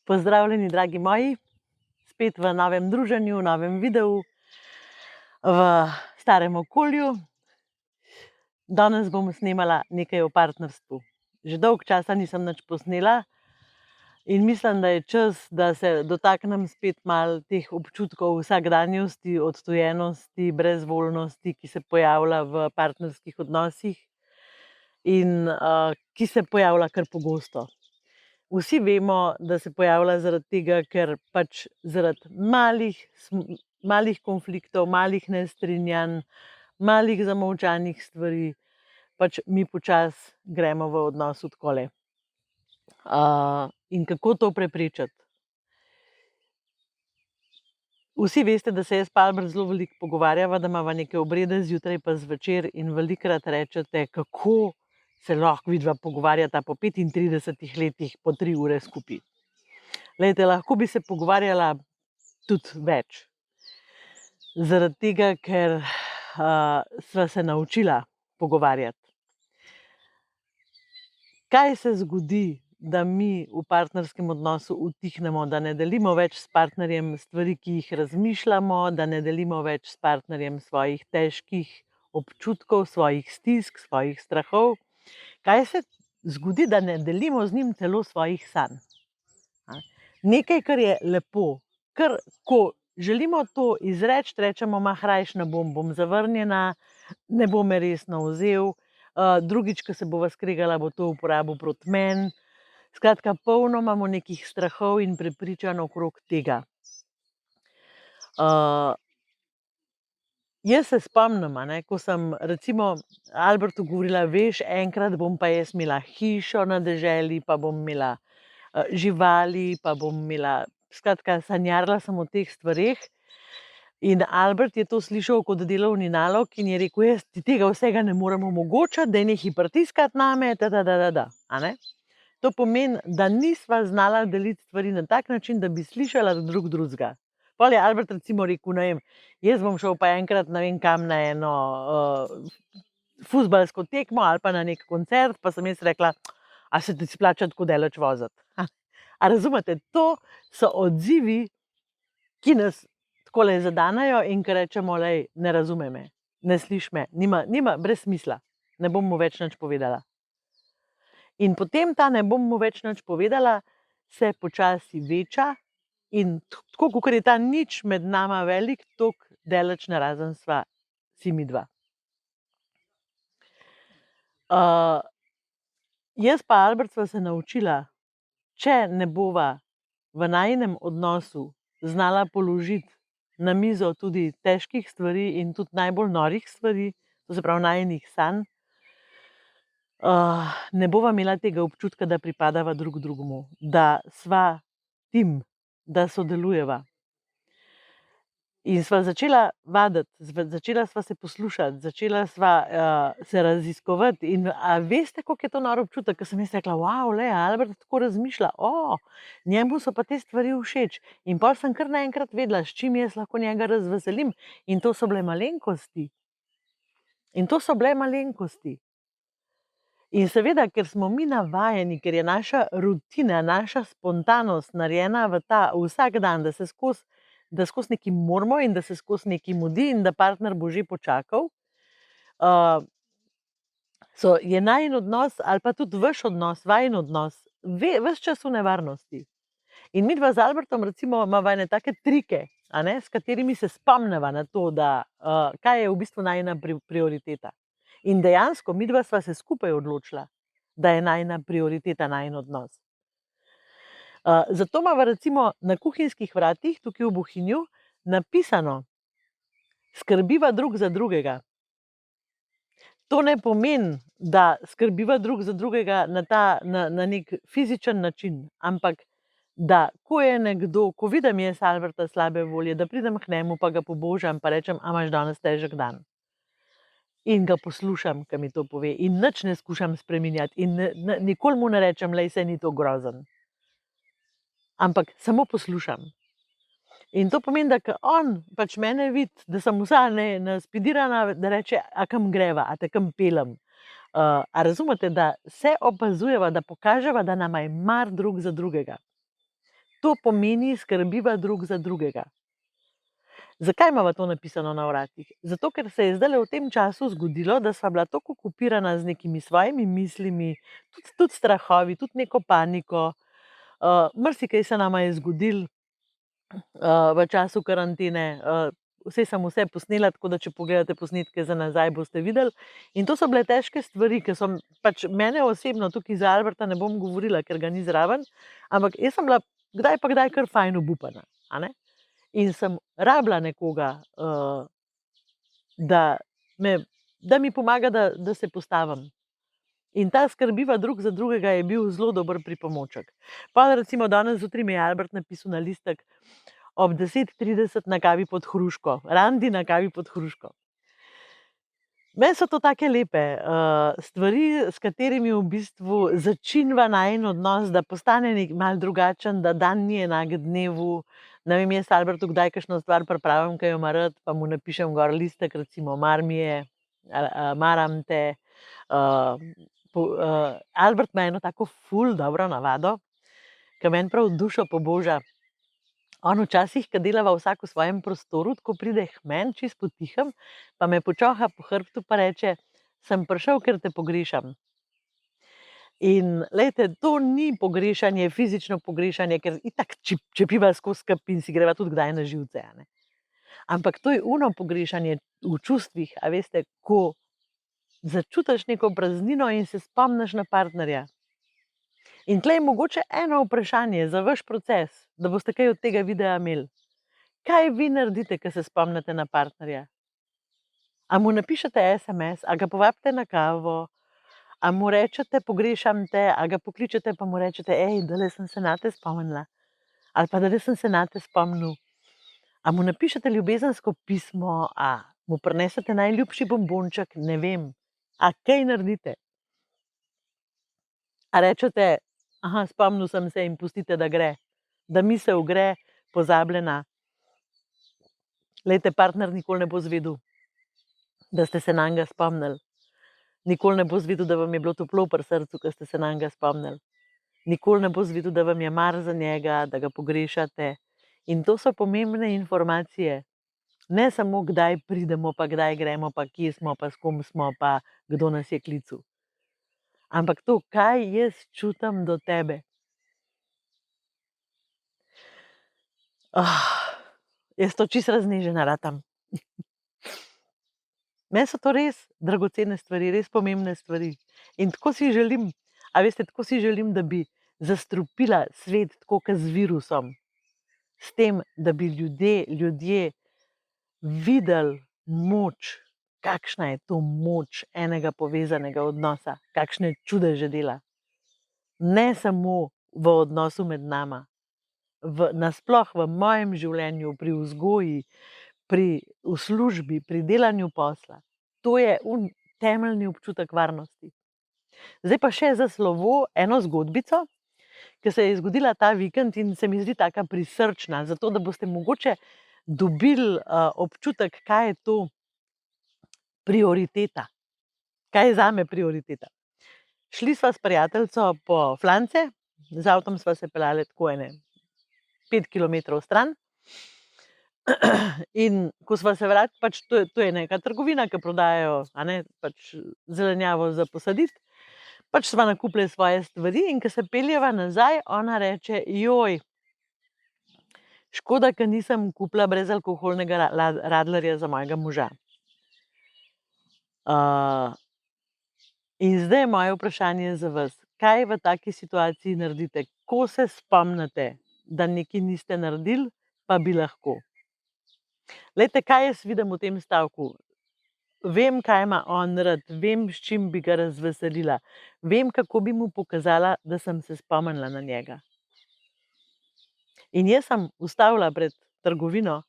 Pozdravljeni, dragi moji, spet v novem druženju, novem videu, v starem okolju. Danes bom snemala nekaj o partnerstvu. Že dolgo časa nisem nič posnela in mislim, da je čas, da se dotaknem spet malo teh občutkov vsakdanjosti, odtujenosti, brezvoljnosti, ki se pojavlja v partnerskih odnosih in ki se pojavlja kar pogosto. Vsi vemo, da se pojavlja zaradi tega, ker pač zaradi malih konfliktov, malih nestrinjanj, malih zamolčanih stvari, pač mi počasi gremo v odnosu takole. In kako to preprečiti? Vsi veste, da se jaz pa Albert zelo veliko pogovarjava, da imava neke obrede zjutraj pa zvečer in velikokrat rečete, kako se lahko vidva pogovarjata po 35 letih po 3 ure skupaj. Glejte, lahko bi se pogovarjala tudi več. Zaradi tega, ker sva se naučila pogovarjati. Kaj se zgodi, da mi v partnerskem odnosu utihnemo, da ne delimo več s partnerjem stvari, ki jih razmišljamo, da ne delimo več s partnerjem svojih težkih občutkov, svojih stisk, svojih strahov? Kaj se zgodi, da ne delimo z njim celo svojih sanj? Nekaj, kar je lepo, ker ko želimo to izreči, rečemo, rajš ne bom zavrnjena, ne bo me resno vzel, drugič, ko se bova skregala, bo to uporabil proti meni. Skratka, polno imamo nekih strahov in prepričanj okrog tega. Jaz se spomnim, ko sem recimo Albertu govorila, veš, enkrat bom pa jaz imela hišo na deželi, pa bom imela živali, pa bom imela, skratka, sanjarila sem o teh stvareh. In Albert je to slišal kot delovni nalog in je rekel, jaz ti tega vsega ne morem omogočati, da je nekaj pritiskati name, To pomeni, da nisva znala deliti stvari na tak način, da bi slišala drug drugega. Pol je Albert recimo rekel, ne vem, jaz bom šel pa enkrat ne vem kam na eno fuzbalsko tekmo ali pa na nek koncert, pa sem jaz rekla, a se ti splača tako daleč voziti. A razumete, to so odzivi, ki nas takole zadanejo in ki rečemo, lej, ne razume me, ne sliši me, nima brez smisla, ne bom mu več nič povedala. In potem ta ne bom mu več nič povedala, se počasi veča in tako, kakor je ta nič med nama velik, toliko daleč narazen sva si midva. Jaz pa Albert sva se naučila, če ne bova v najinem odnosu znala položiti na mizo tudi težkih stvari in tudi najbolj norih stvari, to se pravi najinih sanj, ne bova imela tega občutka, da pripadava drug drugemu, da sva tim, da sodelujeva. In sva začela vaditi, začela sva se poslušati, začela sva se raziskovati. In veste, koliko je to nor občutek, ko sem jaz rekla, wow, le, Albert tako razmišlja, njemu so pa te stvari všeč. In pol sem kar naenkrat vedela, s čim jaz lahko njega razveselim. In to so bile malenkosti. In seveda, ker smo mi navajeni, ker je naša rutina, naša spontanost narejena v ta vsak dan, da skozi nekaj moramo in da se skozi nekaj mudi in da partner bo že počakal, je najin odnos ali pa tudi vaš odnos, vajin odnos, ves čas v nevarnosti. In midva z Albertom recimo imava ene take trike, s katerimi se spomneva na to, da kaj je v bistvu najina prioriteta. In dejansko midva sva se skupaj odločila, da je najina prioriteta najin odnos. Zato imava recimo na kuhinjskih vratih, tukaj v Bohinju, napisano, skrbiva drug za drugega. To ne pomeni, da skrbiva drug za drugega na nek fizičen način, ampak da ko je nekdo, ko vidim jaz Alberta slabe volje, da pridem k njemu pa ga pobožam, pa rečem, a imaš danes težek dan. In ga poslušam, ko mi to pove, in nič ne skušam spreminjati, in nikoli mu ne rečem, lej, saj ni to grozen. Ampak samo poslušam. In to pomeni, da on pač mene vidi, da sem vsa naspidirana, da reče, a kam greva, a te kam pelem. A razumete, da se opazujeva, da pokaževa, da nama je mar drug za drugega. To pomeni skrbiva drug za drugega. Zakaj imava to napisano na vratih? Zato, ker se je zdajle v tem času zgodilo, da sva bila tako okupirana z nekimi svojimi mislimi, tudi strahovi, tudi neko paniko. Marsikaj se nama je zgodilo v času karantene. Saj sem vse posnela, tako da če pogledate posnetke za nazaj, boste videli. In to so bile težke stvari, ki so pač mene osebno, tukaj za Alberta ne bom govorila, ker ga ni zraven, ampak jaz sem bila kdaj pa kdaj kar fajn obupana, a ne? In sem rabila nekoga, da mi pomaga, da se postavim. In ta skrbiva drug za drugega je bil zelo dober pripomoček. Pa recimo danes zjutraj mi je Albert napisal na listek ob 10:30 na kavi pod hruško, randi na kavi pod hruško. Meni so to take lepe stvari, s katerimi v bistvu začinva najin odnos, da postane malo drugačen, da dan ni enak dnevu. Ne vem, jaz Albertu kdaj kakšno stvar pripravim, ki jo ima rad, pa mu napišem gor listek, recimo mar mi je, maram te. Albert ima eno tako ful dobro navado, ki meni prav dušo poboža. On včasih, ko delava vsak v svojem prostoru, tako pride k meni, čisto potihem, pa me počoha po hrbtu pa reče, sem prišel, ker te pogrešam. In lejte, to ni pogrešanje, fizično pogrešanje, ker itak čepiva skozi skrb in si greva tudi kdaj na živce, a ne. Ampak to je ono pogrešanje v čustvih, a veste, ko začutiš neko praznino in se spomniš na partnerja. In tle je mogoče eno vprašanje za vaš proces, da boste kaj od tega videa imeli. Kaj vi naredite, ko se spomnite na partnerja? A mu napišete SMS, a ga povabite na kavo, a mu rečete pogrešam te, a ga pokličete pa mu rečete, dale sem se nate spomnila, ali pa dale sem se nate spomnil. A mu napišete ljubezensko pismo, a mu prinesete najljubši bombonček, ne vem, a kaj naredite? A rečete, spomnil sem se in pustite, da gre, da misel gre pozabljena. Lejte, partner nikoli ne bo zvedel, da ste se nanj spomnili. Nikoli ne bo zvedel, da vam je bilo toplo pri srcu, ko ste se nanj spomnili. Nikoli ne bo zvedel, da vam je mar za njega, da ga pogrešate. In to so pomembne informacije. Ne samo, kdaj pridemo, pa kdaj gremo, pa kje smo, pa s kom smo, pa kdo nas je klical. Ampak to, kaj jaz čutim do tebe. Jaz to čisto raznežena ratam. Meni so to res dragocene stvari, res pomembne stvari. In tako si želim, tako si želim, da bi zastrupila svet tako kot z virusom. S tem, da bi ljudje videli moč, kakšna je to moč enega povezanega odnosa, kakšne čudeže dela. Ne samo v odnosu med nama, nasploh v mojem življenju, pri vzgoji, v službi, pri delanju posla. To je temeljni občutek varnosti. Zdaj pa še za slovo eno zgodbico, ki se je zgodila ta vikend in se mi zdi taka prisrčna, zato da boste mogoče dobili občutek, kaj je to prioriteta. Kaj je zame prioriteta? Šli sva s prijateljico po flance, z avtom sva se peljali tako 5 kilometrov stran. In ko sva se vratili, pač to je neka trgovina, ki prodajajo pač zelenjavo za posaditi. Pač sva nakupili svoje stvari in ko se peljeva nazaj, ona reče, joj, škoda, ker nisem kupila brezalkoholnega radlerja za mojega moža. In zdaj je moje vprašanje za vas. Kaj v taki situaciji naredite? Ko se spomnite, da nekaj niste naredili, pa bi lahko? Lejte, kaj jaz vidim v tem stavku? Vem, kaj ima on rad, vem, s čim bi ga razveselila. Vem, kako bi mu pokazala, da sem se spomnila na njega. In jaz sem ustavila pred trgovino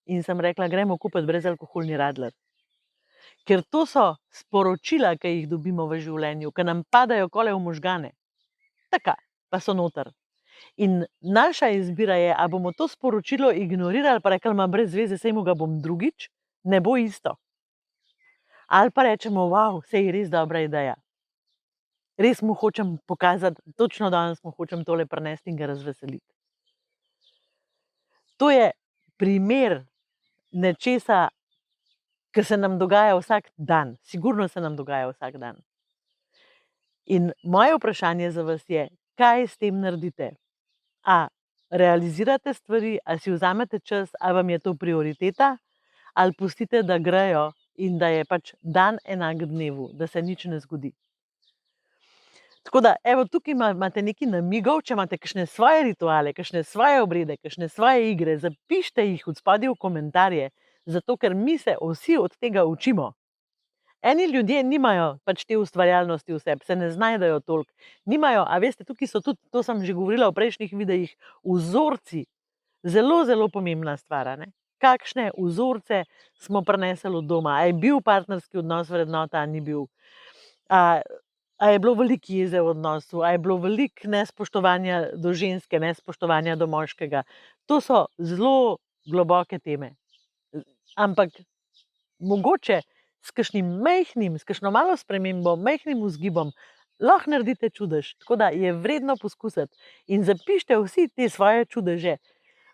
in sem rekla, gremo kupiti brezalkoholni radler. Ker to so sporočila, ki jih dobimo v življenju, ki nam padajo kole v možgane. Taka, pa so noter. In naša izbira je, a bomo to sporočilo ignorirali, pa rekli, brez veze, sej mu ga bom drugič, ne bo isto. Ali pa rečemo, wow, sej je res dobra ideja. Res mu hočem pokazati, točno danes mu hočem tole prinesti in ga razveseliti. To je primer nečesa, ki se nam dogaja vsak dan. Sigurno se nam dogaja vsak dan. In moje vprašanje za vas je, kaj s tem naredite? A realizirate stvari, a si vzamete čas, a vam je to prioriteta, ali pustite, da grejo in da je pač dan enak dnevu, da se nič ne zgodi. Tako da, evo, tukaj imate nekaj namigov, če imate kakšne svoje rituale, kakšne svoje obrede, kakšne svoje igre, zapišite jih od spodaj v komentarje, zato ker mi se vsi od tega učimo. Eni ljudje nimajo pač te ustvarjalnosti v sebi, se ne znajdejo toliko. Nimajo, a veste, tukaj so tudi, to sem že govorila v prejšnjih videih, vzorci. Zelo, zelo pomembna stvar, a ne? Kakšne vzorce smo prinesli od doma? A je bil partnerski odnos vrednota, a ni bil? A je bilo veliko jeze v odnosu? A je bilo veliko nespoštovanja do ženske, nespoštovanja do moškega? To so zelo globoke teme. Ampak mogoče s kakšnim majhnim, s kakšno malo spremembo, majhnim vzgibom, lahko naredite čudež. Tako da je vredno poskusiti. In zapišite vsi te svoje čudeže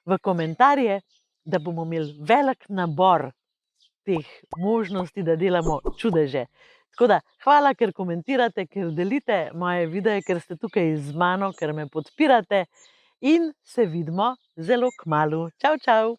v komentarje, da bomo imeli velik nabor teh možnosti, da delamo čudeže. Tako da, hvala, ker komentirate, ker delite moje videe, ker ste tukaj z mano, ker me podpirate in se vidimo zelo kmalu. Čau, čau!